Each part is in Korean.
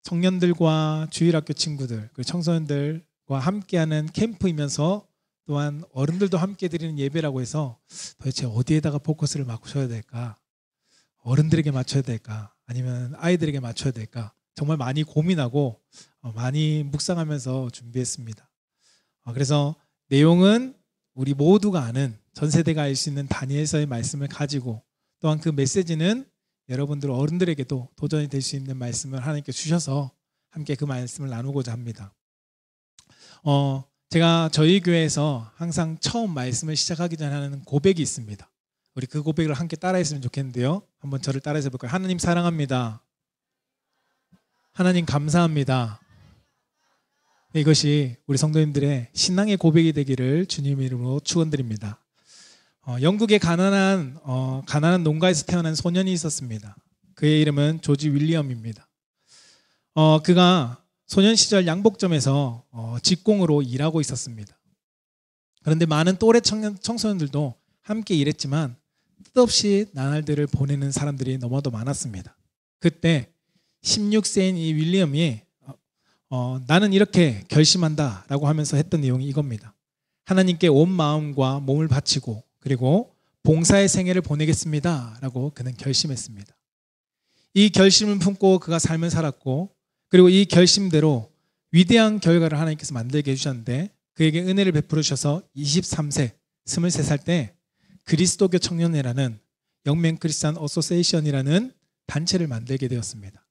청년들과 주일학교 친구들, 그리고 청소년들과 함께하는 캠프이면서 또한 어른들도 함께 드리는 예배라고 해서 도대체 어디에다가 포커스를 맞춰야 될까? 어른들에게 맞춰야 될까? 아니면 아이들에게 맞춰야 될까? 정말 많이 고민하고 많이 묵상하면서 준비했습니다. 그래서 내용은 우리 모두가 아는, 전 세대가 알 수 있는 다니엘서의 말씀을 가지고, 또한 그 메시지는 여러분들 어른들에게도 도전이 될 수 있는 말씀을 하나님께 주셔서 함께 그 말씀을 나누고자 합니다. 제가 저희 교회에서 항상 처음 말씀을 시작하기 전에 하는 고백이 있습니다. 우리 그 고백을 함께 따라했으면 좋겠는데요. 한번 저를 따라해서 볼까요? 하나님 사랑합니다. 하나님 감사합니다. 이것이 우리 성도님들의 신앙의 고백이 되기를 주님 이름으로 축원드립니다. 영국의 가난한 농가에서 태어난 소년이 있었습니다. 그의 이름은 조지 윌리엄입니다. 그가 소년 시절 양복점에서 직공으로 일하고 있었습니다. 그런데 많은 또래 청소년들도 함께 일했지만 뜻없이 나날들을 보내는 사람들이 너무도 많았습니다. 그때 16세인 이 윌리엄이 나는 이렇게 결심한다 라고 하면서 했던 내용이 이겁니다. 하나님께 온 마음과 몸을 바치고 그리고 봉사의 생애를 보내겠습니다 라고 그는 결심했습니다. 이 결심을 품고 그가 삶을 살았고, 그리고 이 결심대로 위대한 결과를 하나님께서 만들게 해주셨는데, 그에게 은혜를 베풀어 주셔서 23세, 23살 때 그리스도교 청년회라는 영맨 크리스찬 어소시에이션이라는 단체를 만들게 되었습니다.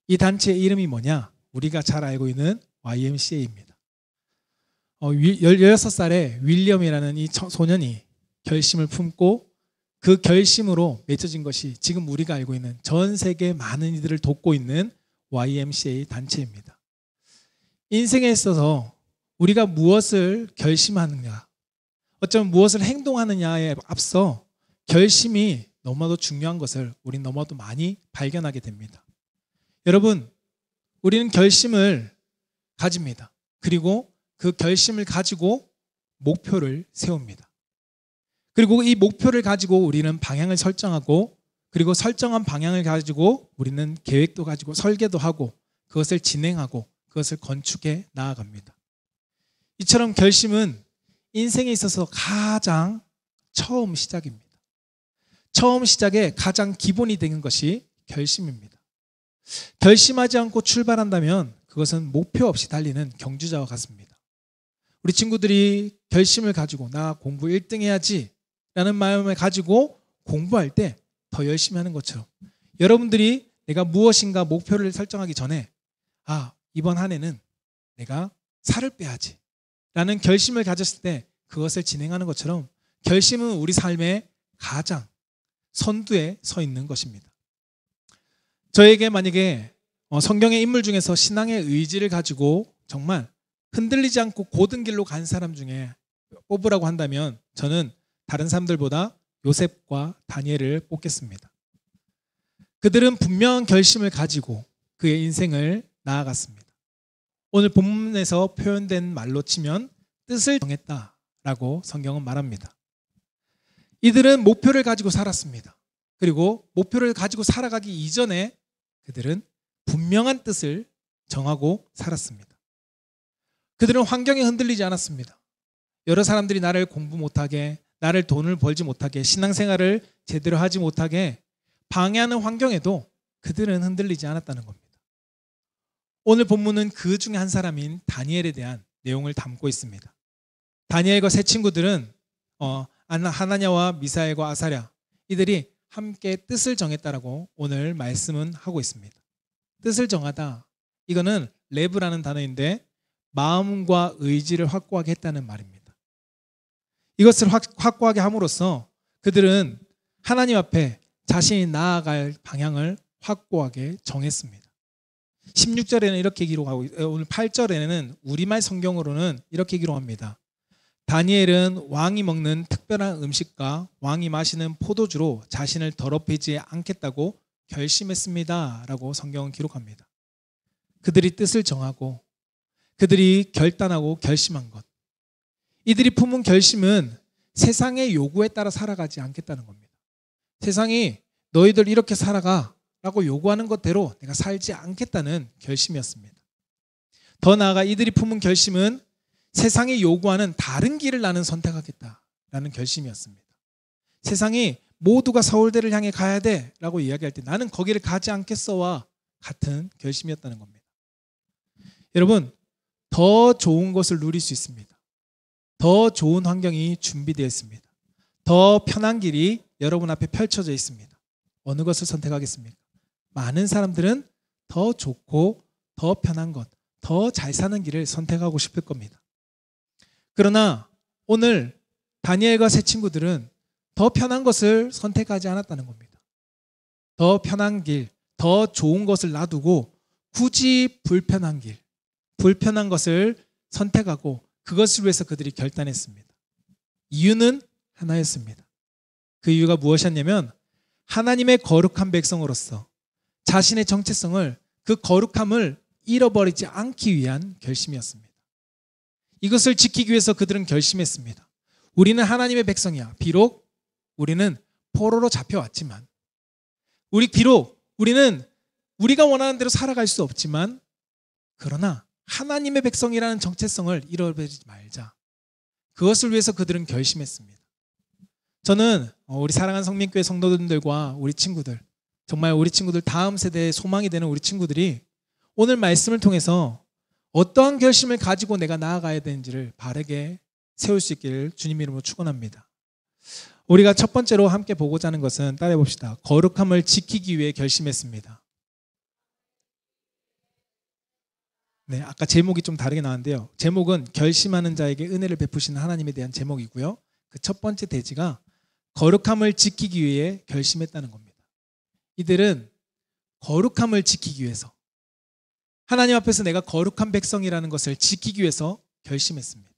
이 단체의 이름이 뭐냐? 우리가 잘 알고 있는 YMCA입니다. 16살의 윌리엄이라는 이 소년이 결심을 품고 그 결심으로 맺어진 것이 지금 우리가 알고 있는 전 세계 많은 이들을 돕고 있는 YMCA 단체입니다. 인생에 있어서 우리가 무엇을 결심하느냐, 어쩌면 무엇을 행동하느냐에 앞서 결심이 너무나도 중요한 것을 우리는 너무나도 많이 발견하게 됩니다. 여러분, 우리는 결심을 가집니다. 그리고 그 결심을 가지고 목표를 세웁니다. 그리고 이 목표를 가지고 우리는 방향을 설정하고, 그리고 설정한 방향을 가지고 우리는 계획도 가지고 설계도 하고 그것을 진행하고 그것을 건축해 나아갑니다. 이처럼 결심은 인생에 있어서 가장 처음 시작입니다. 처음 시작에 가장 기본이 되는 것이 결심입니다. 결심하지 않고 출발한다면 그것은 목표 없이 달리는 경주자와 같습니다. 우리 친구들이 결심을 가지고 나 공부 1등 해야지 라는 마음을 가지고 공부할 때 더 열심히 하는 것처럼, 여러분들이 내가 무엇인가 목표를 설정하기 전에 이번 한 해는 내가 살을 빼야지 라는 결심을 가졌을 때 그것을 진행하는 것처럼 결심은 우리 삶의 가장 선두에 서 있는 것입니다. 저에게 만약에 성경의 인물 중에서 신앙의 의지를 가지고 정말 흔들리지 않고 고든 길로 간 사람 중에 뽑으라고 한다면 저는 다른 사람들보다 요셉과 다니엘을 뽑겠습니다. 그들은 분명한 결심을 가지고 그의 인생을 나아갔습니다. 오늘 본문에서 표현된 말로 치면 뜻을 정했다라고 성경은 말합니다. 이들은 목표를 가지고 살았습니다. 그리고 목표를 가지고 살아가기 이전에 그들은 분명한 뜻을 정하고 살았습니다. 그들은 환경에 흔들리지 않았습니다. 여러 사람들이 나를 공부 못하게, 나를 돈을 벌지 못하게, 신앙생활을 제대로 하지 못하게 방해하는 환경에도 그들은 흔들리지 않았다는 겁니다. 오늘 본문은 그 중에 한 사람인 다니엘에 대한 내용을 담고 있습니다. 다니엘과 세 친구들은 하나냐와 미사엘과 아사랴, 이들이 함께 뜻을 정했다라고 오늘 말씀은 하고 있습니다. 뜻을 정하다, 이거는 레브라는 단어인데 마음과 의지를 확고하게 했다는 말입니다. 이것을 확고하게 함으로써 그들은 하나님 앞에 자신이 나아갈 방향을 확고하게 정했습니다. 16절에는 이렇게 기록하고, 오늘 8절에는 우리말 성경으로는 이렇게 기록합니다. 다니엘은 왕이 먹는 특별한 음식과 왕이 마시는 포도주로 자신을 더럽히지 않겠다고 결심했습니다 라고 성경은 기록합니다. 그들이 뜻을 정하고 그들이 결단하고 결심한 것, 이들이 품은 결심은 세상의 요구에 따라 살아가지 않겠다는 겁니다. 세상이 너희들 이렇게 살아가 라고 요구하는 것대로 내가 살지 않겠다는 결심이었습니다. 더 나아가 이들이 품은 결심은 세상이 요구하는 다른 길을 나는 선택하겠다라는 결심이었습니다. 세상이 모두가 서울대를 향해 가야 돼 라고 이야기할 때 나는 거기를 가지 않겠어와 같은 결심이었다는 겁니다. 여러분, 더 좋은 것을 누릴 수 있습니다. 더 좋은 환경이 준비되어 있습니다. 더 편한 길이 여러분 앞에 펼쳐져 있습니다. 어느 것을 선택하겠습니까? 많은 사람들은 더 좋고 더 편한 것, 더 잘 사는 길을 선택하고 싶을 겁니다. 그러나 오늘 다니엘과 세 친구들은 더 편한 것을 선택하지 않았다는 겁니다. 더 편한 길, 더 좋은 것을 놔두고 굳이 불편한 길, 불편한 것을 선택하고 그것을 위해서 그들이 결단했습니다. 이유는 하나였습니다. 그 이유가 무엇이었냐면 하나님의 거룩한 백성으로서 자신의 정체성을, 그 거룩함을 잃어버리지 않기 위한 결심이었습니다. 이것을 지키기 위해서 그들은 결심했습니다. 우리는 하나님의 백성이야. 비록 우리는 포로로 잡혀왔지만, 우리는 우리가 원하는 대로 살아갈 수 없지만, 그러나 하나님의 백성이라는 정체성을 잃어버리지 말자. 그것을 위해서 그들은 결심했습니다. 저는 우리 사랑하는 성민교회 성도들과 우리 친구들, 정말 우리 친구들 다음 세대의 소망이 되는 우리 친구들이 오늘 말씀을 통해서 어떠한 결심을 가지고 내가 나아가야 되는지를 바르게 세울 수 있기를 주님 이름으로 축원합니다. 우리가 첫 번째로 함께 보고자 하는 것은, 따라해 봅시다. 거룩함을 지키기 위해 결심했습니다. 네, 아까 제목이 좀 다르게 나왔는데요. 제목은 결심하는 자에게 은혜를 베푸시는 하나님에 대한 제목이고요. 그 첫 번째 대지가 거룩함을 지키기 위해 결심했다는 겁니다. 이들은 거룩함을 지키기 위해서, 하나님 앞에서 내가 거룩한 백성이라는 것을 지키기 위해서 결심했습니다.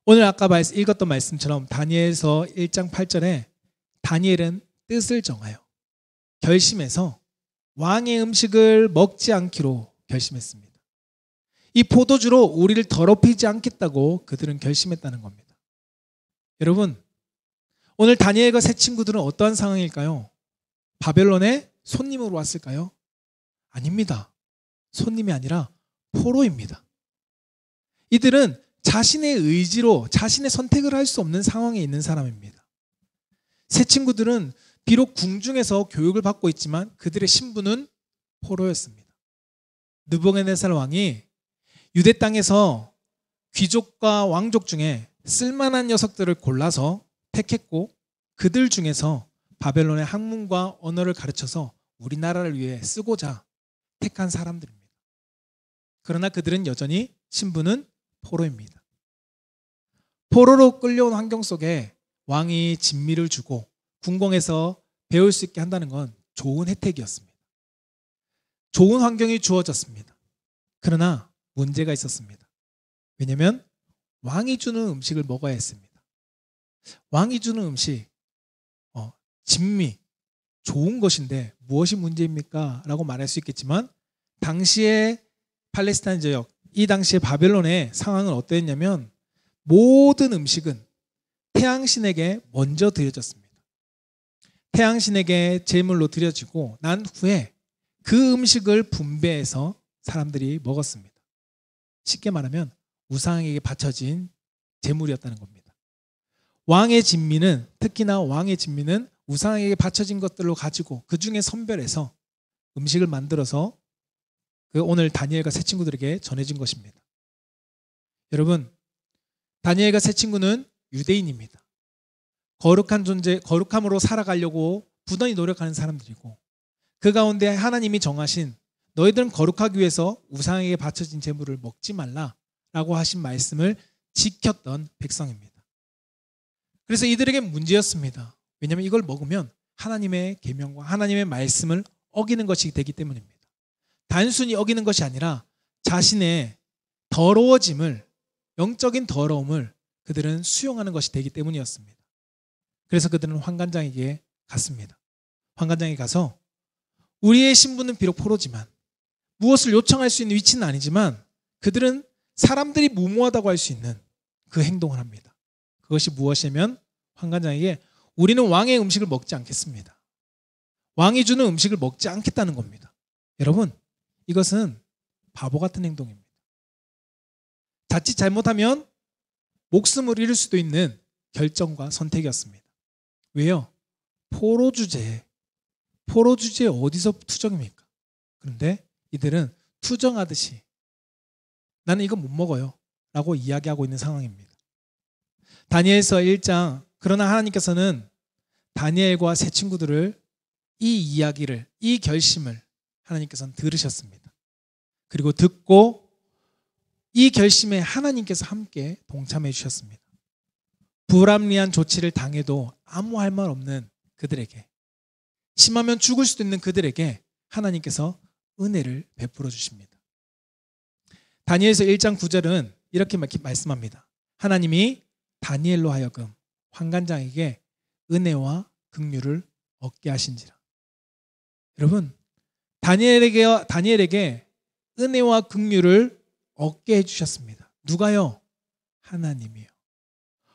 오늘 아까 읽었던 말씀처럼 다니엘서 1장 8절에 다니엘은 뜻을 정하여 결심해서 왕의 음식을 먹지 않기로 결심했습니다. 이 포도주로 우리를 더럽히지 않겠다고 그들은 결심했다는 겁니다. 여러분, 오늘 다니엘과 세 친구들은 어떠한 상황일까요? 바벨론에 손님으로 왔을까요? 아닙니다. 손님이 아니라 포로입니다. 이들은 자신의 의지로 자신의 선택을 할 수 없는 상황에 있는 사람입니다. 세 친구들은 비록 궁중에서 교육을 받고 있지만 그들의 신분은 포로였습니다. 느부갓네살 왕이 유대 땅에서 귀족과 왕족 중에 쓸만한 녀석들을 골라서 택했고 그들 중에서 바벨론의 학문과 언어를 가르쳐서 우리나라를 위해 쓰고자 택한 사람들입니다. 그러나 그들은 여전히 신분은 포로입니다. 포로로 끌려온 환경 속에 왕이 진미를 주고 궁궐에서 배울 수 있게 한다는 건 좋은 혜택이었습니다. 좋은 환경이 주어졌습니다. 그러나 문제가 있었습니다. 왜냐하면 왕이 주는 음식을 먹어야 했습니다. 왕이 주는 음식, 진미, 좋은 것인데 무엇이 문제입니까? 라고 말할 수 있겠지만 당시의 팔레스타인 지역, 이 당시의 바벨론의 상황은 어떠했냐면 모든 음식은 태양신에게 먼저 드려졌습니다. 태양신에게 제물로 드려지고 난 후에 그 음식을 분배해서 사람들이 먹었습니다. 쉽게 말하면 우상에게 바쳐진 제물이었다는 겁니다. 왕의 진미는, 특히나 왕의 진미는 우상에게 바쳐진 것들로 가지고 그 중에 선별해서 음식을 만들어서 오늘 다니엘과 세 친구들에게 전해진 것입니다. 여러분, 다니엘과 세 친구는 유대인입니다. 거룩한 존재, 거룩함으로 살아가려고 부단히 노력하는 사람들이고 그 가운데 하나님이 정하신 너희들은 거룩하기 위해서 우상에게 바쳐진 제물을 먹지 말라라고 하신 말씀을 지켰던 백성입니다. 그래서 이들에게 문제였습니다. 왜냐하면 이걸 먹으면 하나님의 계명과 하나님의 말씀을 어기는 것이 되기 때문입니다. 단순히 어기는 것이 아니라 자신의 더러워짐을, 영적인 더러움을 그들은 수용하는 것이 되기 때문이었습니다. 그래서 그들은 환관장에게 갔습니다. 환관장에 가서 우리의 신분은 비록 포로지만 무엇을 요청할 수 있는 위치는 아니지만 그들은 사람들이 무모하다고 할 수 있는 그 행동을 합니다. 그것이 무엇이냐면 환관장에게 우리는 왕의 음식을 먹지 않겠습니다. 왕이 주는 음식을 먹지 않겠다는 겁니다. 여러분, 이것은 바보 같은 행동입니다. 자칫 잘못하면 목숨을 잃을 수도 있는 결정과 선택이었습니다. 왜요? 포로 주제에 어디서 투정입니까? 그런데 이들은 투정하듯이 나는 이거 못 먹어요 라고 이야기하고 있는 상황입니다. 다니엘서 1장, 그러나 하나님께서는 다니엘과 세 친구들을 이 이야기를, 이 결심을 하나님께서는 들으셨습니다. 그리고 듣고 이 결심에 하나님께서 함께 동참해 주셨습니다. 불합리한 조치를 당해도 아무 할 말 없는 그들에게, 심하면 죽을 수도 있는 그들에게 하나님께서 은혜를 베풀어 주십니다. 다니엘서 1장 9절은 이렇게 말씀합니다. 하나님이 다니엘로 하여금 환관장에게 은혜와 긍휼을 얻게 하신지라. 여러분, 다니엘에게 은혜와 긍휼을 얻게 해주셨습니다. 누가요? 하나님이요.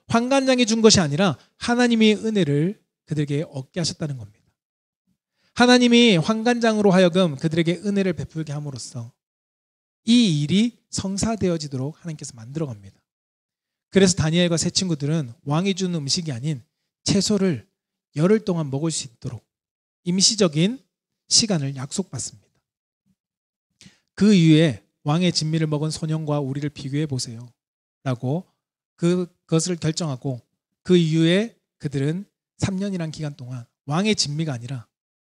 환관장이 준 것이 아니라 하나님이 은혜를 그들에게 얻게 하셨다는 겁니다. 하나님이 환관장으로 하여금 그들에게 은혜를 베풀게 함으로써 이 일이 성사되어지도록 하나님께서 만들어갑니다. 그래서 다니엘과 세 친구들은 왕이 주는 음식이 아닌 채소를 열흘 동안 먹을 수 있도록 임시적인 시간을 약속받습니다. 그 이후에 왕의 진미를 먹은 소년과 우리를 비교해 보세요 라고 그것을 결정하고, 그 이후에 그들은 3년이란 기간 동안 왕의 진미가 아니라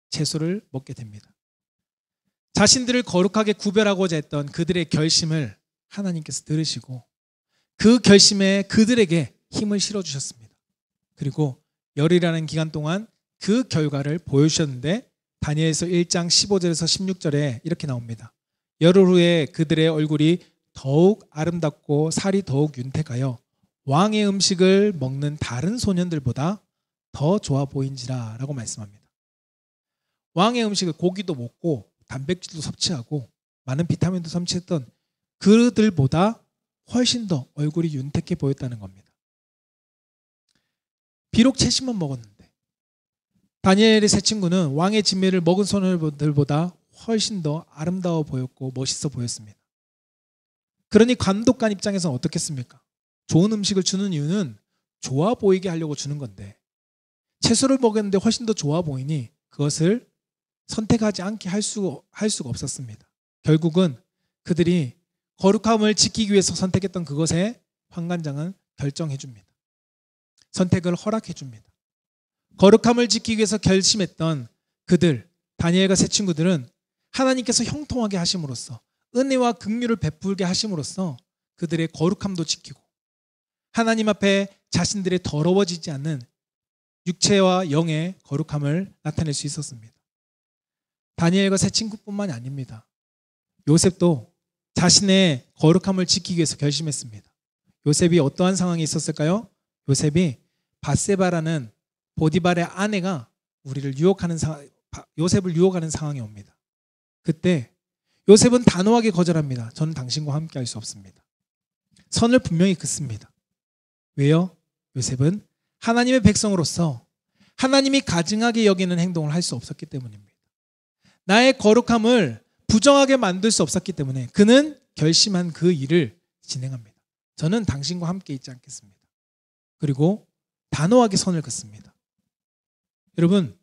채소를 먹게 됩니다. 자신들을 거룩하게 구별하고자 했던 그들의 결심을 하나님께서 들으시고 그 결심에 그들에게 힘을 실어주셨습니다. 그리고 열흘이라는 기간 동안 그 결과를 보여주셨는데, 다니엘서 1장 15절에서 16절에 이렇게 나옵니다. 열흘 후에 그들의 얼굴이 더욱 아름답고 살이 더욱 윤택하여 왕의 음식을 먹는 다른 소년들보다 더 좋아 보인지라 라고 말씀합니다. 왕의 음식을 고기도 먹고 단백질도 섭취하고 많은 비타민도 섭취했던 그들보다 훨씬 더 얼굴이 윤택해 보였다는 겁니다. 비록 채식만 먹었는데 다니엘의 세 친구는 왕의 진미를 먹은 소년들보다 훨씬 더 아름다워 보였고 멋있어 보였습니다. 그러니 감독관 입장에서는 어떻겠습니까? 좋은 음식을 주는 이유는 좋아 보이게 하려고 주는 건데, 채소를 먹였는데 훨씬 더 좋아 보이니 그것을 선택하지 않게 할 수가 없었습니다. 결국은 그들이 거룩함을 지키기 위해서 선택했던 그것에 환관장은 결정해 줍니다. 선택을 허락해 줍니다. 거룩함을 지키기 위해서 결심했던 그들, 다니엘과 세 친구들은 하나님께서 형통하게 하심으로써, 은혜와 긍휼을 베풀게 하심으로써 그들의 거룩함도 지키고 하나님 앞에 자신들의 더러워지지 않는 육체와 영의 거룩함을 나타낼 수 있었습니다. 다니엘과 세 친구뿐만이 아닙니다. 요셉도 자신의 거룩함을 지키기 위해서 결심했습니다. 요셉이 어떠한 상황이 있었을까요? 요셉이 밧세바라는 보디발의 아내가 요셉을 유혹하는 상황이 옵니다. 그때 요셉은 단호하게 거절합니다. 저는 당신과 함께 할 수 없습니다. 선을 분명히 긋습니다. 왜요? 요셉은 하나님의 백성으로서 하나님이 가증하게 여기는 행동을 할 수 없었기 때문입니다. 나의 거룩함을 부정하게 만들 수 없었기 때문에 그는 결심한 그 일을 진행합니다. 저는 당신과 함께 있지 않겠습니다. 그리고 단호하게 선을 긋습니다. 여러분,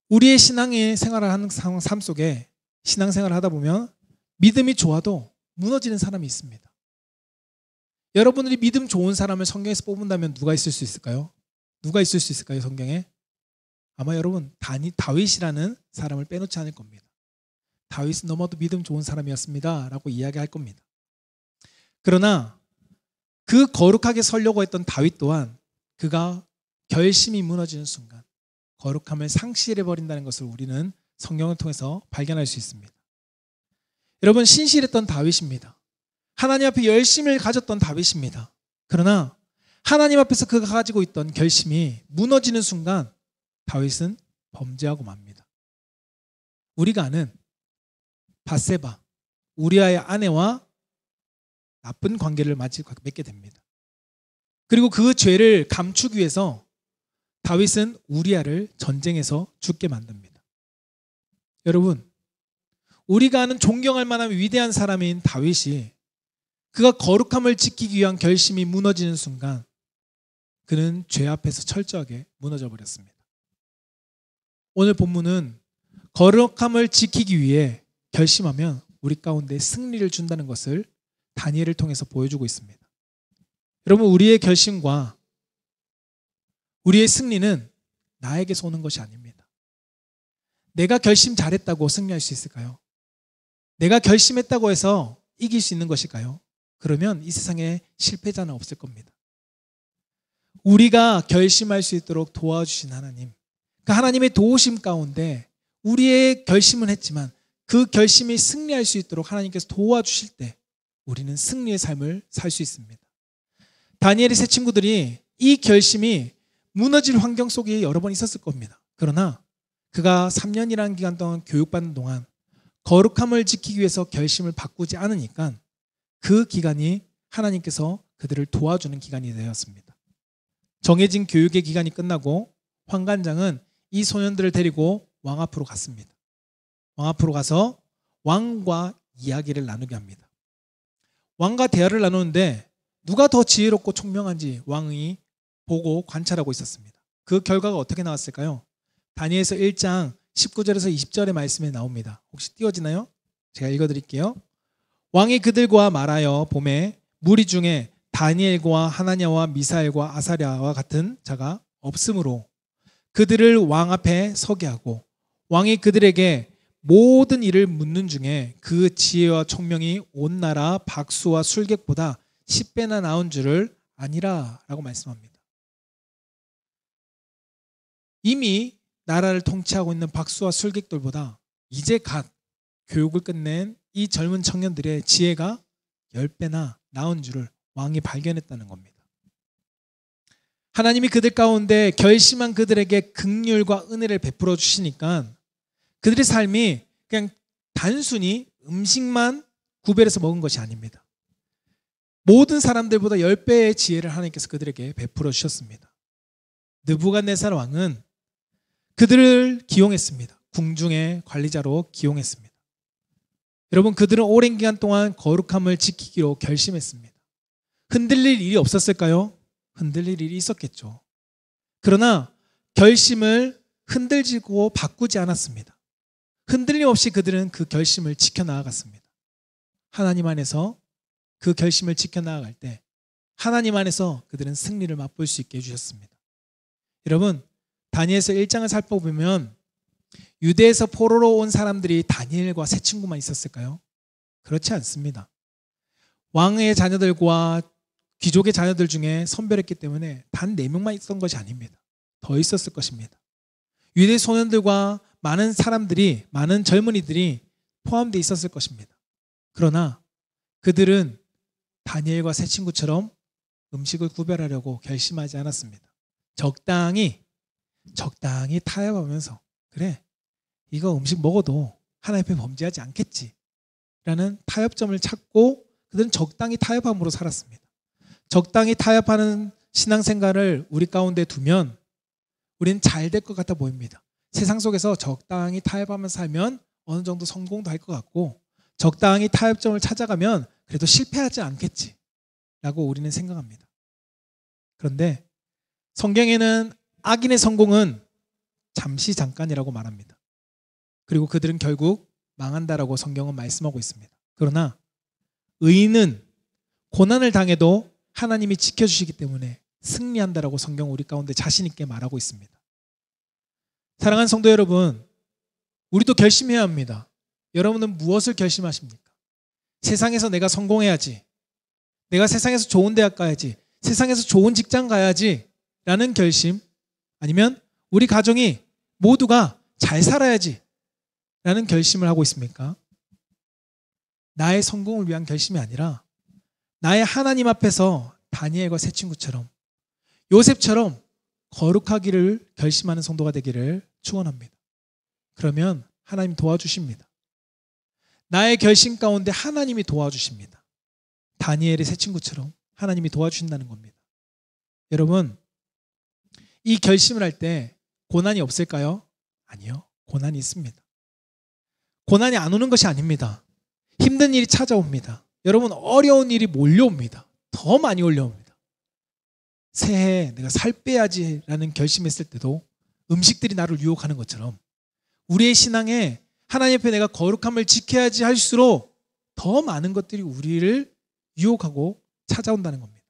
우리의 신앙의 생활을 하는 삶 속에 신앙생활을 하다 보면 믿음이 좋아도 무너지는 사람이 있습니다. 여러분들이 믿음 좋은 사람을 성경에서 뽑는다면 누가 있을 수 있을까요? 누가 있을 수 있을까요, 성경에? 아마 여러분 다윗이라는 사람을 빼놓지 않을 겁니다. 다윗은 너무도 믿음 좋은 사람이었습니다 라고 이야기할 겁니다. 그러나 그 거룩하게 서려고 했던 다윗 또한 그가 결심이 무너지는 순간 거룩함을 상실해버린다는 것을 우리는 성경을 통해서 발견할 수 있습니다. 여러분, 신실했던 다윗입니다. 하나님 앞에 열심을 가졌던 다윗입니다. 그러나 하나님 앞에서 그가 가지고 있던 결심이 무너지는 순간 다윗은 범죄하고 맙니다. 우리가 아는 밧세바, 우리아의 아내와 나쁜 관계를 맺게 됩니다. 그리고 그 죄를 감추기 위해서 다윗은 우리아를 전쟁에서 죽게 만듭니다. 여러분, 우리가 아는 존경할 만한 위대한 사람인 다윗이 그가 거룩함을 지키기 위한 결심이 무너지는 순간 그는 죄 앞에서 철저하게 무너져 버렸습니다. 오늘 본문은 거룩함을 지키기 위해 결심하면 우리 가운데 승리를 준다는 것을 다니엘을 통해서 보여주고 있습니다. 여러분, 우리의 결심과 우리의 승리는 나에게서 오는 것이 아닙니다. 내가 결심 잘했다고 승리할 수 있을까요? 내가 결심했다고 해서 이길 수 있는 것일까요? 그러면 이 세상에 실패자는 없을 겁니다. 우리가 결심할 수 있도록 도와주신 하나님, 그 하나님의 도우심 가운데 우리의 결심은 했지만 그 결심이 승리할 수 있도록 하나님께서 도와주실 때 우리는 승리의 삶을 살 수 있습니다. 다니엘의 세 친구들이 이 결심이 무너질 환경 속에 여러 번 있었을 겁니다. 그러나 그가 3년이라는 기간 동안 교육받는 동안 거룩함을 지키기 위해서 결심을 바꾸지 않으니까 그 기간이 하나님께서 그들을 도와주는 기간이 되었습니다. 정해진 교육의 기간이 끝나고 환관장은 이 소년들을 데리고 왕 앞으로 갔습니다. 왕 앞으로 가서 왕과 이야기를 나누게 합니다. 왕과 대화를 나누는데 누가 더 지혜롭고 총명한지 왕이 보고 관찰하고 있었습니다. 그 결과가 어떻게 나왔을까요? 다니엘서 1장 19절에서 20절의 말씀에 나옵니다. 혹시 띄워지나요? 제가 읽어드릴게요. 왕이 그들과 말하여 보매 무리 중에 다니엘과 하나냐와 미사엘과 아사랴와 같은 자가 없으므로 그들을 왕 앞에 서게 하고 왕이 그들에게 모든 일을 묻는 중에 그 지혜와 총명이 온 나라 박수와 술객보다 10배나 나은 줄을 아니라 라고 말씀합니다. 이미 나라를 통치하고 있는 박수와 술객들보다 이제 갓 교육을 끝낸 이 젊은 청년들의 지혜가 10배나 나은 줄을 왕이 발견했다는 겁니다. 하나님이 그들 가운데 결심한 그들에게 긍휼과 은혜를 베풀어 주시니까 그들의 삶이 그냥 단순히 음식만 구별해서 먹은 것이 아닙니다. 모든 사람들보다 10배의 지혜를 하나님께서 그들에게 베풀어 주셨습니다. 느부갓네살 왕은 그들을 기용했습니다. 궁중의 관리자로 기용했습니다. 여러분, 그들은 오랜 기간 동안 거룩함을 지키기로 결심했습니다. 흔들릴 일이 없었을까요? 흔들릴 일이 있었겠죠. 그러나 결심을 흔들지고 바꾸지 않았습니다. 흔들림 없이 그들은 그 결심을 지켜나아갔습니다. 하나님 안에서 그 결심을 지켜나아갈 때 하나님 안에서 그들은 승리를 맛볼 수 있게 해주셨습니다. 여러분, 다니엘서 1장을 살펴보면 유대에서 포로로 온 사람들이 다니엘과 세 친구만 있었을까요? 그렇지 않습니다. 왕의 자녀들과 귀족의 자녀들 중에 선별했기 때문에 단 4명만 있었던 것이 아닙니다. 더 있었을 것입니다. 유대 소년들과 많은 사람들이, 많은 젊은이들이 포함되어 있었을 것입니다. 그러나 그들은 다니엘과 세 친구처럼 음식을 구별하려고 결심하지 않았습니다. 적당히 타협하면서 그래, 이거 음식 먹어도 하나님 앞에 범죄하지 않겠지 라는 타협점을 찾고 그들은 적당히 타협함으로 살았습니다. 적당히 타협하는 신앙생활을 우리 가운데 두면 우리는 잘 될 것 같아 보입니다. 세상 속에서 적당히 타협하면서 살면 어느 정도 성공도 할 것 같고 적당히 타협점을 찾아가면 그래도 실패하지 않겠지 라고 우리는 생각합니다. 그런데 성경에는 악인의 성공은 잠시 잠깐이라고 말합니다. 그리고 그들은 결국 망한다라고 성경은 말씀하고 있습니다. 그러나 의인은 고난을 당해도 하나님이 지켜주시기 때문에 승리한다라고 성경은 우리 가운데 자신 있게 말하고 있습니다. 사랑하는 성도 여러분, 우리도 결심해야 합니다. 여러분은 무엇을 결심하십니까? 세상에서 내가 성공해야지, 내가 세상에서 좋은 대학 가야지, 세상에서 좋은 직장 가야지 라는 결심, 아니면 우리 가정이 모두가 잘 살아야지 라는 결심을 하고 있습니까? 나의 성공을 위한 결심이 아니라 나의 하나님 앞에서 다니엘과 세 친구처럼, 요셉처럼 거룩하기를 결심하는 성도가 되기를 축원합니다. 그러면 하나님 도와주십니다. 나의 결심 가운데 하나님이 도와주십니다. 다니엘의 세 친구처럼 하나님이 도와주신다는 겁니다. 여러분, 이 결심을 할 때 고난이 없을까요? 아니요. 고난이 있습니다. 고난이 안 오는 것이 아닙니다. 힘든 일이 찾아옵니다. 여러분, 어려운 일이 몰려옵니다. 더 많이 올려옵니다. 새해 내가 살 빼야지라는 결심했을 때도 음식들이 나를 유혹하는 것처럼 우리의 신앙에 하나님 앞에 내가 거룩함을 지켜야지 할수록 더 많은 것들이 우리를 유혹하고 찾아온다는 겁니다.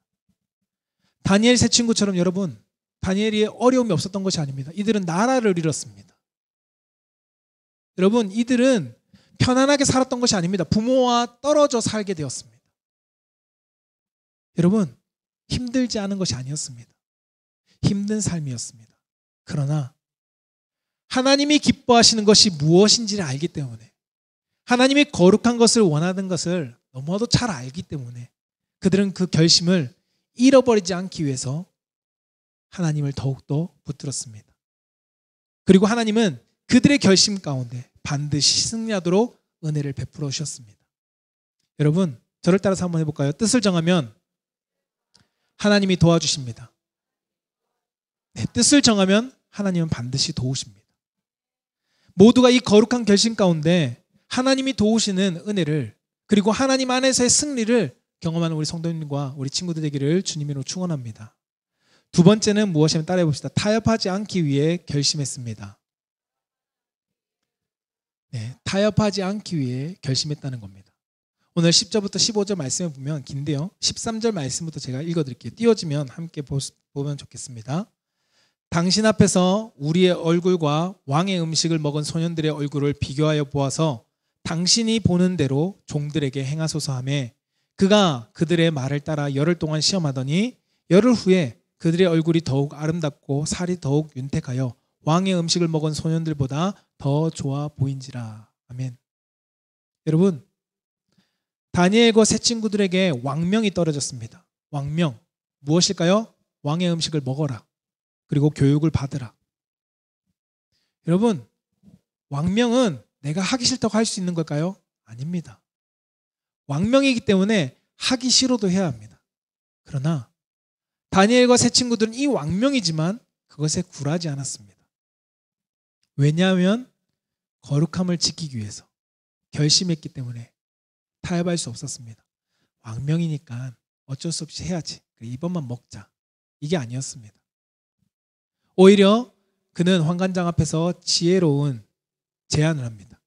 다니엘 세 친구처럼 여러분, 다니엘이 어려움이 없었던 것이 아닙니다. 이들은 나라를 잃었습니다. 여러분, 이들은 편안하게 살았던 것이 아닙니다. 부모와 떨어져 살게 되었습니다. 여러분, 힘들지 않은 것이 아니었습니다. 힘든 삶이었습니다. 그러나 하나님이 기뻐하시는 것이 무엇인지를 알기 때문에, 하나님이 거룩한 것을 원하는 것을 너무나도 잘 알기 때문에 그들은 그 결심을 잃어버리지 않기 위해서 하나님을 더욱더 붙들었습니다. 그리고 하나님은 그들의 결심 가운데 반드시 승리하도록 은혜를 베풀어 주셨습니다. 여러분, 저를 따라서 한번 해볼까요? 뜻을 정하면 하나님이 도와주십니다. 네, 뜻을 정하면 하나님은 반드시 도우십니다. 모두가 이 거룩한 결심 가운데 하나님이 도우시는 은혜를, 그리고 하나님 안에서의 승리를 경험하는 우리 성도님과 우리 친구들 되기를 주님으로 축원합니다. 두 번째는 무엇이냐면 따라해 봅시다. 타협하지 않기 위해 결심했습니다. 네, 타협하지 않기 위해 결심했다는 겁니다. 오늘 10절부터 15절 말씀을 보면 긴데요. 13절 말씀부터 제가 읽어드릴게요. 띄워지면 함께 보면 좋겠습니다. 당신 앞에서 우리의 얼굴과 왕의 음식을 먹은 소년들의 얼굴을 비교하여 보아서 당신이 보는 대로 종들에게 행하소서 하매 그가 그들의 말을 따라 열흘 동안 시험하더니 열흘 후에 그들의 얼굴이 더욱 아름답고 살이 더욱 윤택하여 왕의 음식을 먹은 소년들보다 더 좋아 보인지라. 아멘. 여러분, 다니엘과 세 친구들에게 왕명이 떨어졌습니다. 왕명 무엇일까요? 왕의 음식을 먹어라. 그리고 교육을 받으라. 여러분, 왕명은 내가 하기 싫다고 할 수 있는 걸까요? 아닙니다. 왕명이기 때문에 하기 싫어도 해야 합니다. 그러나 다니엘과 세 친구들은 이 왕명이지만 그것에 굴하지 않았습니다. 왜냐하면 거룩함을 지키기 위해서 결심했기 때문에 타협할 수 없었습니다. 왕명이니까 어쩔 수 없이 해야지. 이번만 먹자. 이게 아니었습니다. 오히려 그는 환관장 앞에서 지혜로운 제안을 합니다.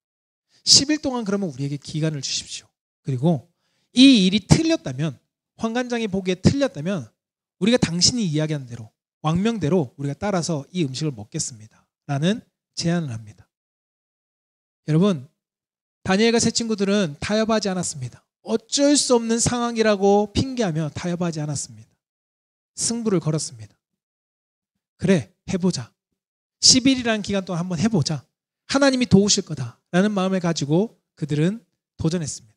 10일 동안 그러면 우리에게 기간을 주십시오. 그리고 이 일이 틀렸다면, 환관장이 보기에 틀렸다면 우리가 당신이 이야기한 대로, 왕명대로 우리가 따라서 이 음식을 먹겠습니다. 라는 제안을 합니다. 여러분, 다니엘과 세 친구들은 타협하지 않았습니다. 어쩔 수 없는 상황이라고 핑계하며 타협하지 않았습니다. 승부를 걸었습니다. 그래, 해보자. 10일이라는 기간 동안 한번 해보자. 하나님이 도우실 거다라는 마음을 가지고 그들은 도전했습니다.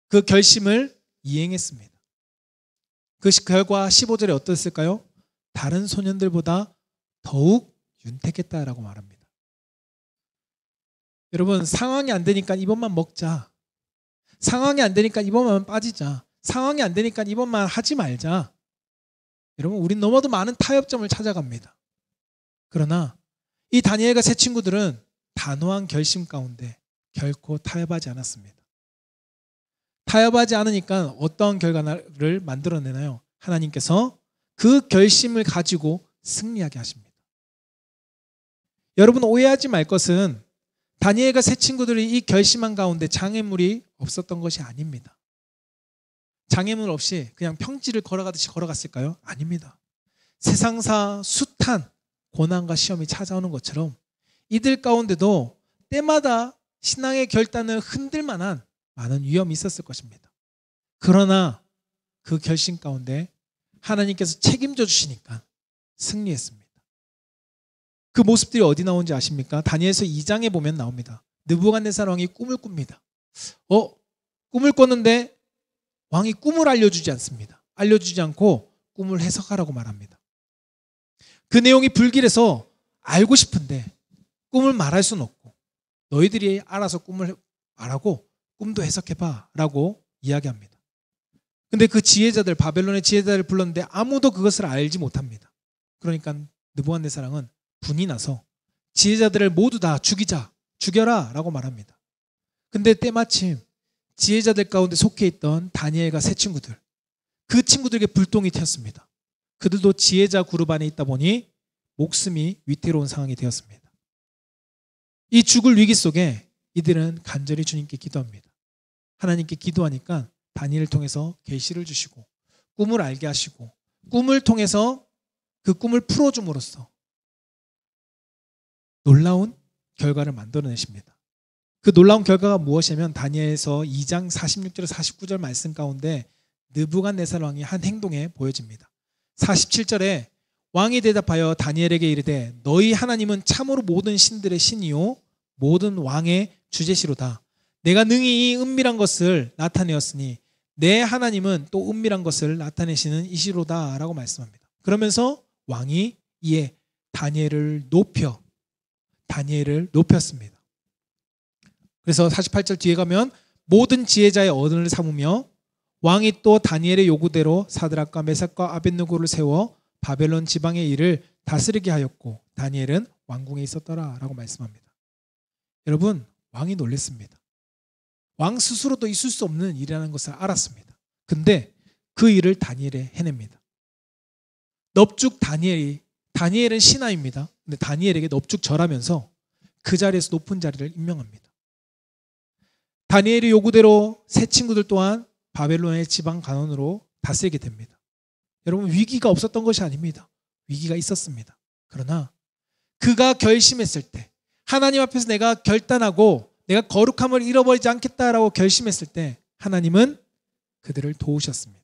그 결심을 이행했습니다. 그 결과 15절에 어땠을까요? 다른 소년들보다 더욱 윤택했다라고 말합니다. 여러분, 상황이 안 되니까 이번만 먹자. 상황이 안 되니까 이번만 빠지자. 상황이 안 되니까 이번만 하지 말자. 여러분, 우린 너무도 많은 타협점을 찾아갑니다. 그러나 이 다니엘과 세 친구들은 단호한 결심 가운데 결코 타협하지 않았습니다. 타협하지 않으니까 어떤 결과를 만들어내나요? 하나님께서 그 결심을 가지고 승리하게 하십니다. 여러분, 오해하지 말 것은 다니엘과 세 친구들이 이 결심한 가운데 장애물이 없었던 것이 아닙니다. 장애물 없이 그냥 평지를 걸어가듯이 걸어갔을까요? 아닙니다. 세상사 숱한 고난과 시험이 찾아오는 것처럼 이들 가운데도 때마다 신앙의 결단을 흔들 만한 많은 위험이 있었을 것입니다. 그러나 그 결심 가운데 하나님께서 책임져 주시니까 승리했습니다. 그 모습들이 어디 나오는지 아십니까? 다니엘서 2장에 보면 나옵니다. 느부갓네살 왕이 꿈을 꿉니다. 꿈을 꿨는데 왕이 꿈을 알려주지 않습니다. 알려주지 않고 꿈을 해석하라고 말합니다. 그 내용이 불길해서 알고 싶은데 꿈을 말할 수는 없고 너희들이 알아서 꿈을 말하고 꿈도 해석해봐 라고 이야기합니다. 근데 그 지혜자들, 바벨론의 지혜자들을 불렀는데 아무도 그것을 알지 못합니다. 그러니까 느부갓네살은 분이 나서 지혜자들을 모두 다 죽여라 라고 말합니다. 근데 때마침 지혜자들 가운데 속해 있던 다니엘과 세 친구들, 그 친구들에게 불똥이 튀었습니다. 그들도 지혜자 그룹 안에 있다 보니 목숨이 위태로운 상황이 되었습니다. 이 죽을 위기 속에 이들은 간절히 주님께 기도합니다. 하나님께 기도하니까 다니엘을 통해서 계시를 주시고 꿈을 알게 하시고 꿈을 통해서 그 꿈을 풀어줌으로써 놀라운 결과를 만들어내십니다. 그 놀라운 결과가 무엇이냐면 다니엘서 2장 46절 49절 말씀 가운데 느부갓네살 왕이 한 행동에 보여집니다. 47절에 왕이 대답하여 다니엘에게 이르되 너희 하나님은 참으로 모든 신들의 신이요 모든 왕의 주제시로다. 내가 능히 이 은밀한 것을 나타내었으니 내 하나님은 또 은밀한 것을 나타내시는 이시로다 라고 말씀합니다. 그러면서 왕이 이에 다니엘을 높였습니다. 그래서 48절 뒤에 가면 모든 지혜자의 언을 삼으며 왕이 또 다니엘의 요구대로 사드락과 메삭과 아벳느고를 세워 바벨론 지방의 일을 다스리게 하였고 다니엘은 왕궁에 있었더라 라고 말씀합니다. 여러분, 왕이 놀랐습니다. 왕 스스로도 있을 수 없는 일이라는 것을 알았습니다. 근데 그 일을 다니엘이 해냅니다. 넙죽 다니엘은 신하입니다. 근데 다니엘에게 넙죽 절하면서 그 자리에서 높은 자리를 임명합니다. 다니엘의 요구대로 세 친구들 또한 바벨론의 지방 간원으로 다스리게 됩니다. 여러분, 위기가 없었던 것이 아닙니다. 위기가 있었습니다. 그러나 그가 결심했을 때, 하나님 앞에서 내가 결단하고 내가 거룩함을 잃어버리지 않겠다라고 결심했을 때 하나님은 그들을 도우셨습니다.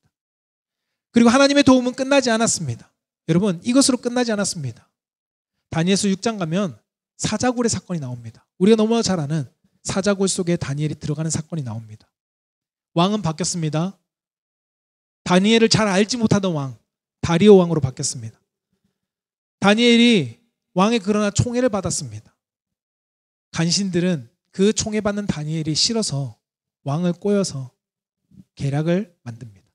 그리고 하나님의 도움은 끝나지 않았습니다. 여러분, 이것으로 끝나지 않았습니다. 다니엘서 6장 가면 사자굴의 사건이 나옵니다. 우리가 너무 잘 아는 사자굴 속에 다니엘이 들어가는 사건이 나옵니다. 왕은 바뀌었습니다. 다니엘을 잘 알지 못하던 왕, 다리오 왕으로 바뀌었습니다. 다니엘이 왕의 그러나 총애를 받았습니다. 간신들은 그 총애받는 다니엘이 싫어서 왕을 꼬여서 계략을 만듭니다.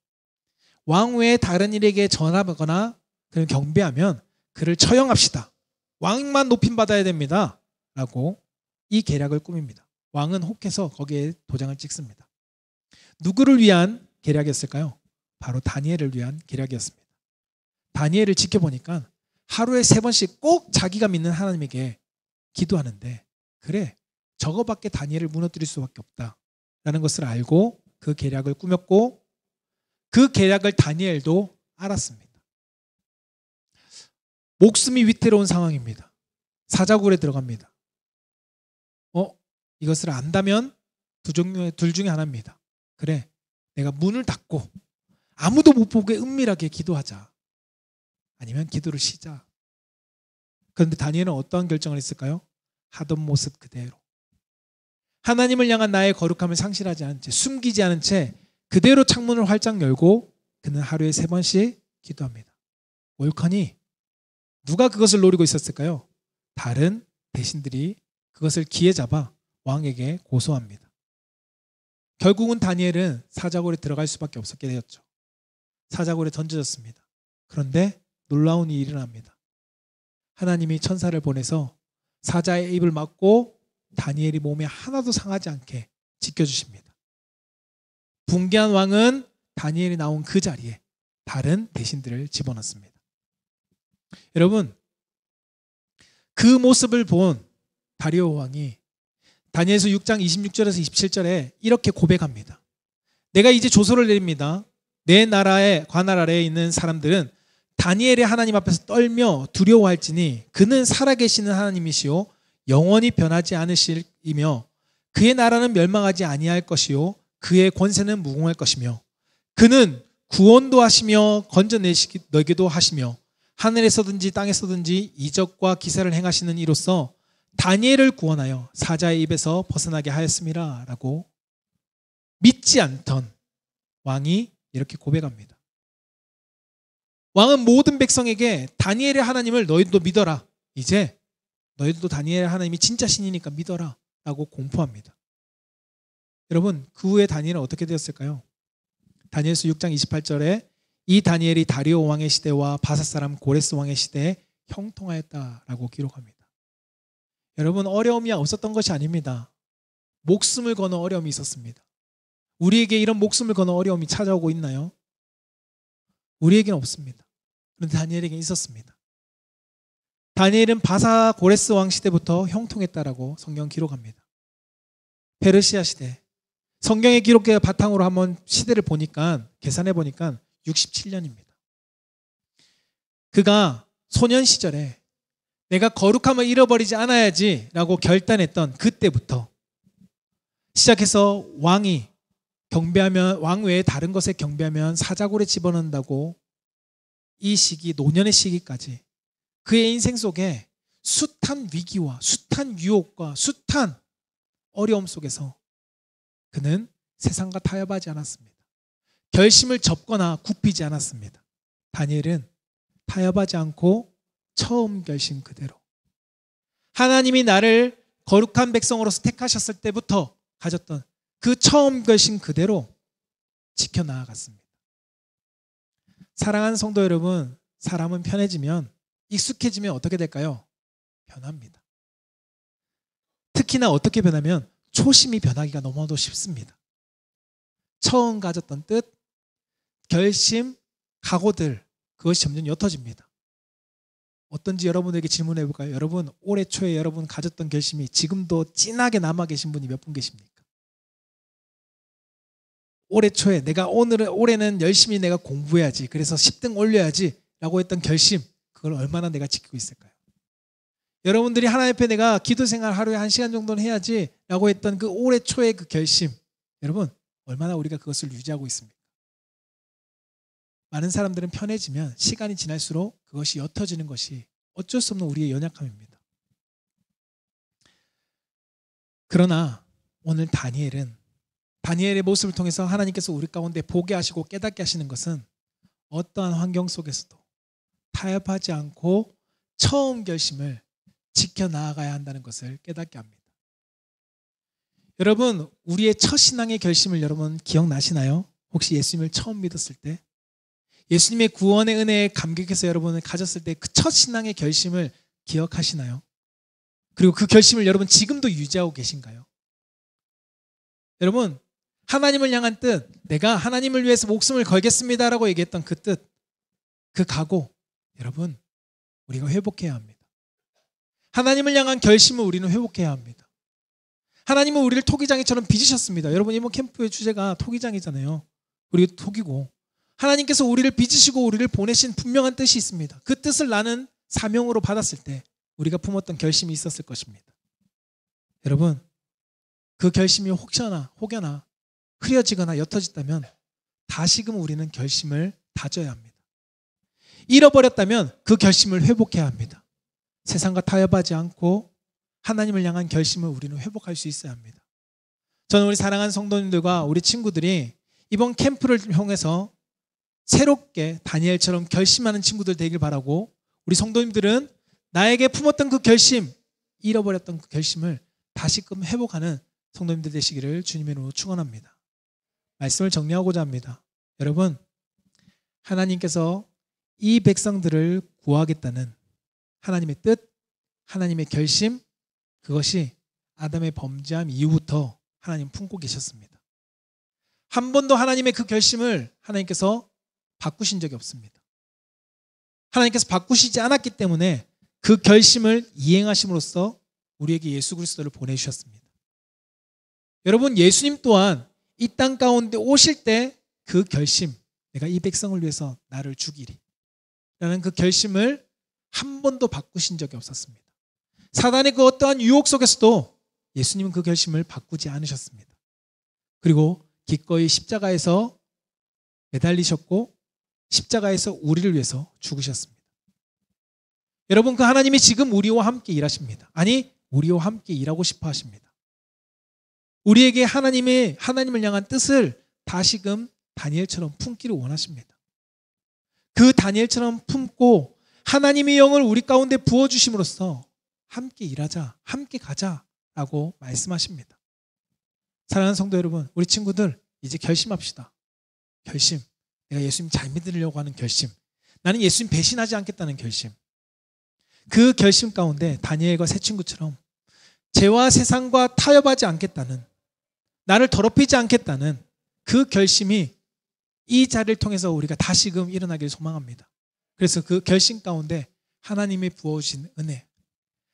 왕 외에 다른 일에게 전하거나 그를 경배하면 그를 처형합시다. 왕만 높임받아야 됩니다. 라고 이 계략을 꾸밉니다. 왕은 혹해서 거기에 도장을 찍습니다. 누구를 위한 계략이었을까요? 바로 다니엘을 위한 계략이었습니다. 다니엘을 지켜보니까 하루에 3번씩 꼭 자기가 믿는 하나님에게 기도하는데, 그래, 저거밖에 다니엘을 무너뜨릴 수밖에 없다라는 것을 알고 그 계략을 꾸몄고 그 계략을 다니엘도 알았습니다. 목숨이 위태로운 상황입니다. 사자굴에 들어갑니다. 이것을 안다면 둘 중에 하나입니다. 그래, 내가 문을 닫고 아무도 못 보게 은밀하게 기도하자. 아니면 기도를 쉬자. 그런데 다니엘은 어떠한 결정을 했을까요? 하던 모습 그대로. 하나님을 향한 나의 거룩함을 상실하지 않은 채, 숨기지 않은 채 그대로 창문을 활짝 열고 그는 하루에 3번씩 기도합니다. 옳거니 누가 그것을 노리고 있었을까요? 다른 대신들이 그것을 기회 잡아 왕에게 고소합니다. 결국은 다니엘은 사자굴에 들어갈 수밖에 없었게 되었죠. 사자굴에 던져졌습니다. 그런데 놀라운 일이 일어납니다. 하나님이 천사를 보내서 사자의 입을 막고 다니엘이 몸에 하나도 상하지 않게 지켜주십니다. 붕괴한 왕은 다니엘이 나온 그 자리에 다른 대신들을 집어넣습니다. 여러분, 그 모습을 본 다리오 왕이 다니엘서 6장 26절에서 27절에 이렇게 고백합니다. 내가 이제 조서를 내립니다. 내 나라의 관할 아래에 있는 사람들은 다니엘의 하나님 앞에서 떨며 두려워할지니 그는 살아계시는 하나님이시요 영원히 변하지 않으실이며 그의 나라는 멸망하지 아니할 것이요 그의 권세는 무궁할 것이며 그는 구원도 하시며 건져내기도 하시며 하늘에서든지 땅에서든지 이적과 기사를 행하시는 이로써 다니엘을 구원하여 사자의 입에서 벗어나게 하였음이라 라고 믿지 않던 왕이 이렇게 고백합니다. 왕은 모든 백성에게 다니엘의 하나님을 너희도 믿어라. 이제 너희도 다니엘의 하나님이 진짜 신이니까 믿어라 라고 공포합니다. 여러분, 그 후에 다니엘은 어떻게 되었을까요? 다니엘서 6장 28절에 이 다니엘이 다리오 왕의 시대와 바사 사람 고레스 왕의 시대에 형통하였다라고 기록합니다. 여러분, 어려움이 없었던 것이 아닙니다. 목숨을 거는 어려움이 있었습니다. 우리에게 이런 목숨을 거는 어려움이 찾아오고 있나요? 우리에게는 없습니다. 그런데 다니엘에게 있었습니다. 다니엘은 바사 고레스 왕 시대부터 형통했다라고 성경 기록합니다. 페르시아 시대, 성경의 기록에 바탕으로 한번 시대를 보니까, 계산해 보니까 67년입니다. 그가 소년 시절에 내가 거룩함을 잃어버리지 않아야지 라고 결단했던 그때부터 시작해서 왕이 경배하면, 왕 외에 다른 것에 경배하면 사자굴에 집어넣는다고, 이 시기, 노년의 시기까지 그의 인생 속에 숱한 위기와 숱한 유혹과 숱한 어려움 속에서 그는 세상과 타협하지 않았습니다. 결심을 접거나 굽히지 않았습니다. 다니엘은 타협하지 않고 처음 결심 그대로, 하나님이 나를 거룩한 백성으로서 택하셨을 때부터 가졌던 그 처음 결심 그대로 지켜나아갔습니다. 사랑하는 성도 여러분, 사람은 편해지면, 익숙해지면 어떻게 될까요? 변합니다. 특히나 어떻게 변하면 초심이 변하기가 너무나도 쉽습니다. 처음 가졌던 뜻, 결심, 각오들, 그것이 점점 옅어집니다. 어떤지 여러분에게 질문해 볼까요? 여러분, 올해 초에 여러분 가졌던 결심이 지금도 진하게 남아 계신 분이 몇 분 계십니까? 올해 초에 올해는 열심히 내가 공부해야지, 그래서 10등 올려야지 라고 했던 결심, 그걸 얼마나 내가 지키고 있을까요? 여러분들이 하나님 앞에 내가 기도 생활 하루에 1시간 정도는 해야지 라고 했던 그 올해 초의 그 결심, 여러분 얼마나 우리가 그것을 유지하고 있습니까? 많은 사람들은 편해지면 시간이 지날수록 그것이 옅어지는 것이 어쩔 수 없는 우리의 연약함입니다. 그러나 오늘 다니엘의 모습을 통해서 하나님께서 우리 가운데 보게 하시고 깨닫게 하시는 것은 어떠한 환경 속에서도 타협하지 않고 처음 결심을 지켜나가야 한다는 것을 깨닫게 합니다. 여러분, 우리의 첫 신앙의 결심을 여러분 기억나시나요? 혹시 예수님을 처음 믿었을 때, 예수님의 구원의 은혜에 감격해서 여러분을 가졌을 때 그 첫 신앙의 결심을 기억하시나요? 그리고 그 결심을 여러분 지금도 유지하고 계신가요? 여러분, 하나님을 향한 뜻, 내가 하나님을 위해서 목숨을 걸겠습니다라고 얘기했던 그 뜻, 그 각오, 여러분 우리가 회복해야 합니다. 하나님을 향한 결심을 우리는 회복해야 합니다. 하나님은 우리를 토기장이처럼 빚으셨습니다. 여러분, 이번 캠프의 주제가 토기장이잖아요. 우리가 토기고, 하나님께서 우리를 빚으시고 우리를 보내신 분명한 뜻이 있습니다. 그 뜻을 나는 사명으로 받았을 때 우리가 품었던 결심이 있었을 것입니다. 여러분, 그 결심이 혹여나 흐려지거나 옅어졌다면 다시금 우리는 결심을 다져야 합니다. 잃어버렸다면 그 결심을 회복해야 합니다. 세상과 타협하지 않고 하나님을 향한 결심을 우리는 회복할 수 있어야 합니다. 저는 우리 사랑하는 성도님들과 우리 친구들이 이번 캠프를 통해서 새롭게 다니엘처럼 결심하는 친구들 되길 바라고, 우리 성도님들은 나에게 품었던 그 결심, 잃어버렸던 그 결심을 다시금 회복하는 성도님들 되시기를 주님의 이름으로 축원합니다. 말씀을 정리하고자 합니다. 여러분, 하나님께서 이 백성들을 구하겠다는 하나님의 뜻, 하나님의 결심, 그것이 아담의 범죄함 이후부터 하나님 품고 계셨습니다. 한 번도 하나님의 그 결심을 하나님께서 바꾸신 적이 없습니다. 하나님께서 바꾸시지 않았기 때문에 그 결심을 이행하심으로써 우리에게 예수 그리스도를 보내주셨습니다. 여러분, 예수님 또한 이 땅 가운데 오실 때 그 결심, 내가 이 백성을 위해서 나를 죽이리 라는 그 결심을 한 번도 바꾸신 적이 없었습니다. 사단의 그 어떠한 유혹 속에서도 예수님은 그 결심을 바꾸지 않으셨습니다. 그리고 기꺼이 십자가에서 매달리셨고 십자가에서 우리를 위해서 죽으셨습니다. 여러분, 그 하나님이 지금 우리와 함께 일하십니다. 아니, 우리와 함께 일하고 싶어 하십니다. 우리에게 하나님을 향한 뜻을 다시금 다니엘처럼 품기를 원하십니다. 그 다니엘처럼 품고 하나님의 영을 우리 가운데 부어주심으로써 함께 일하자, 함께 가자라고 말씀하십니다. 사랑하는 성도 여러분, 우리 친구들 이제 결심합시다. 결심, 내가 예수님 잘 믿으려고 하는 결심, 나는 예수님 배신하지 않겠다는 결심. 그 결심 가운데 다니엘과 세 친구처럼 죄와 세상과 타협하지 않겠다는, 나를 더럽히지 않겠다는 그 결심이 이 자리를 통해서 우리가 다시금 일어나기를 소망합니다. 그래서 그 결심 가운데 하나님이 부어주신 은혜,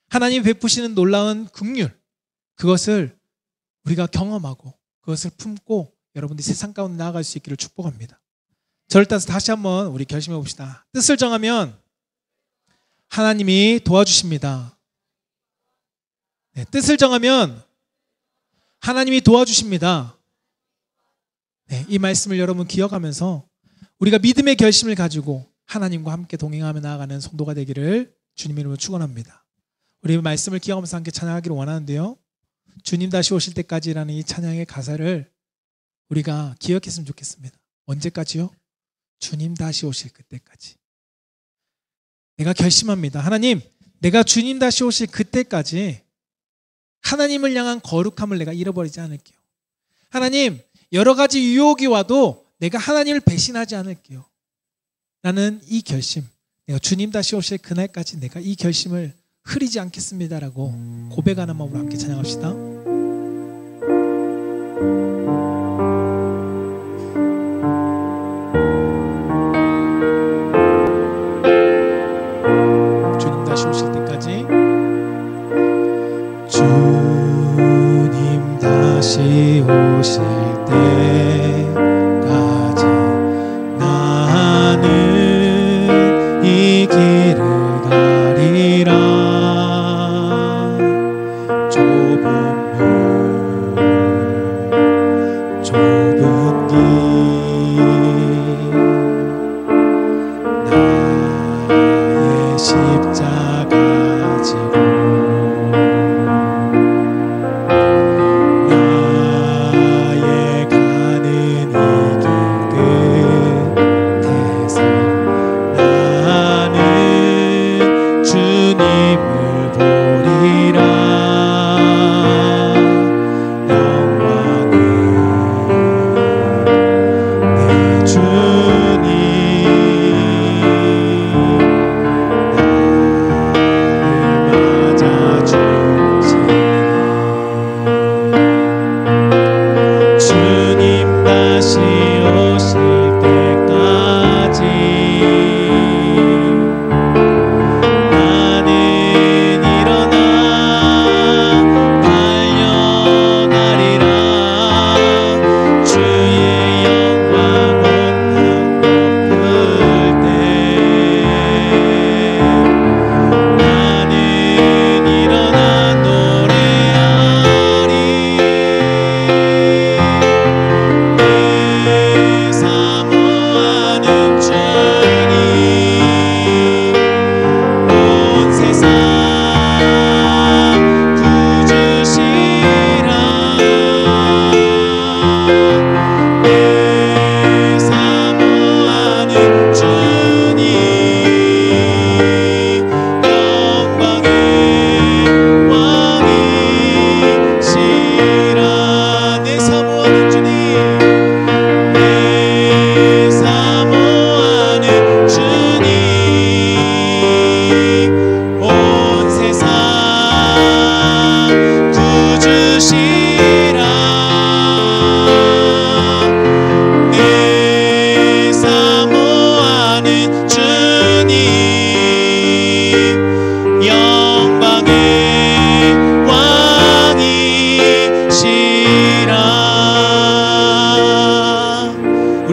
하나님이 베푸시는 놀라운 긍휼, 그것을 우리가 경험하고 그것을 품고 여러분들이 세상 가운데 나아갈 수 있기를 축복합니다. 저를 따라서 다시 한번 우리 결심해 봅시다. 뜻을 정하면 하나님이 도와주십니다. 네, 뜻을 정하면 하나님이 도와주십니다. 네, 이 말씀을 여러분 기억하면서 우리가 믿음의 결심을 가지고 하나님과 함께 동행하며 나아가는 성도가 되기를 주님 이름으로 축원합니다. 우리 말씀을 기억하면서 함께 찬양하기를 원하는데요, 주님 다시 오실 때까지라는 이 찬양의 가사를 우리가 기억했으면 좋겠습니다. 언제까지요? 주님 다시 오실 그때까지. 내가 결심합니다. 하나님, 내가 주님 다시 오실 그때까지 하나님을 향한 거룩함을 내가 잃어버리지 않을게요. 하나님, 여러 가지 유혹이 와도 내가 하나님을 배신하지 않을게요. 나는 이 결심, 내가 주님 다시 오실 그날까지 내가 이 결심을 흐리지 않겠습니다라고 고백하는 마음으로 함께 찬양합시다. 주님 다시 오실 때까지, 주님 다시 오실 때까지 나는 이 길을 가리라. 좁은 길 나의 십자가 지고 나의 가는 이 길 끝에서 나는 주님을 보리라.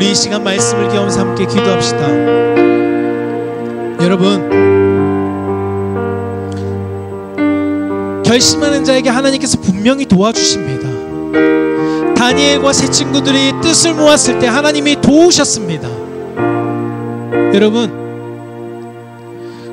이 시간 말씀을 기억하면서 함께 기도합시다. 여러분, 결심하는 자에게 하나님께서 분명히 도와주십니다. 다니엘과 세 친구들이 뜻을 모았을 때 하나님이 도우셨습니다. 여러분,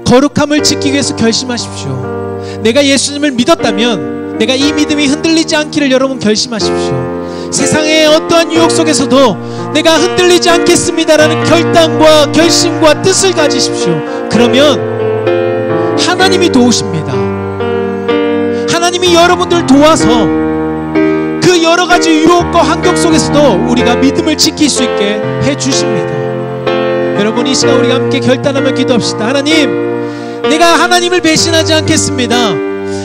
거룩함을 지키기 위해서 결심하십시오. 내가 예수님을 믿었다면 내가 이 믿음이 흔들리지 않기를 여러분 결심하십시오. 세상의 어떠한 유혹 속에서도 내가 흔들리지 않겠습니다라는 결단과 결심과 뜻을 가지십시오. 그러면 하나님이 도우십니다. 하나님이 여러분들 도와서 그 여러 가지 유혹과 환경 속에서도 우리가 믿음을 지킬 수 있게 해주십니다. 여러분, 이 시간 우리가 함께 결단하며 기도합시다. 하나님, 내가 하나님을 배신하지 않겠습니다.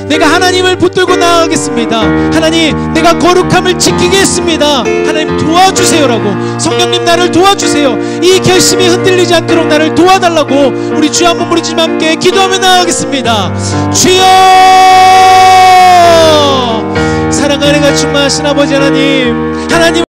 내가 하나님을 붙들고 나아가겠습니다. 하나님, 내가 거룩함을 지키겠습니다. 하나님 도와주세요라고, 성령님 나를 도와주세요. 이 결심이 흔들리지 않도록 나를 도와달라고 우리 주여 한번 부르짖으며 함께 기도하며 나아가겠습니다. 주여, 사랑하는 가 충만하신 아버지 하나님, 하나님